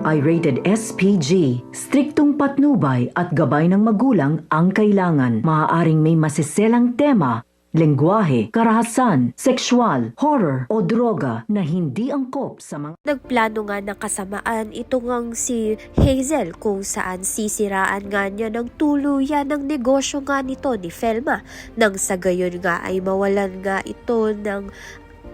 ito ay rated SPG. Striktong patnubay at gabay ng magulang ang kailangan. Maaaring may masiselang tema, lengguwahe, karahasan, sexual, horror o droga na hindi angkop sa mga... Nagplano nga ng kasamaan ito ngang si Hazel kung saan sisiraan nga niya ng tuluyan ng negosyo nga nito ni Felma nang sa gayon nga ay mawalan nga ito ng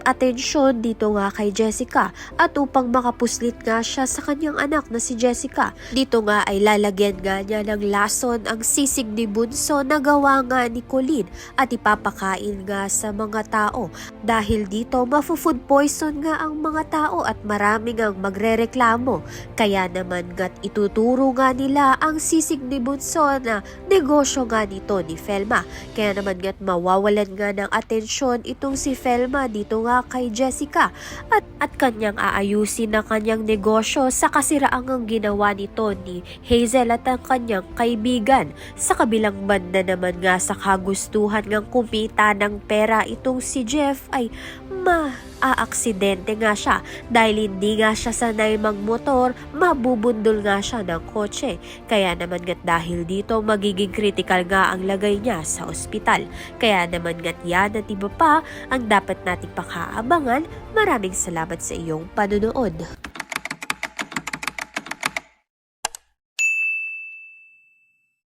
atensyon dito nga kay Jessica at upang makapuslit nga siya sa kanyang anak na si Jessica. Dito nga ay lalagyan nga niya ng lason ang sisig ni Bunso na gawa nga ni Colleen at ipapakain nga sa mga tao. Dahil dito mafu-food poison nga ang mga tao at maraming ang magrereklamo. Kaya naman nga't ituturo nga nila ang sisig ni Bunso na negosyo nga nito ni Felma. Kaya naman nga't mawawalan nga ng atensyon itong si Felma dito nga kay Jessica at kanyang aayusin ang kanyang negosyo sa kasiraangang ginawa nito ni Hazel at ang kanyang kaibigan. Sa kabilang banda naman nga sa kagustuhan ng kumita ng pera itong si Jeff ay maaaksidente nga siya dahil hindi nga siya sanay magmotor, mabubundol nga siya ng kotse. Kaya naman nga't dahil dito magiging critical nga ang lagay niya sa ospital. Kaya naman nga't yan at iba pa ang dapat nating pakaabangan. Maraming salamat sa iyong panonood.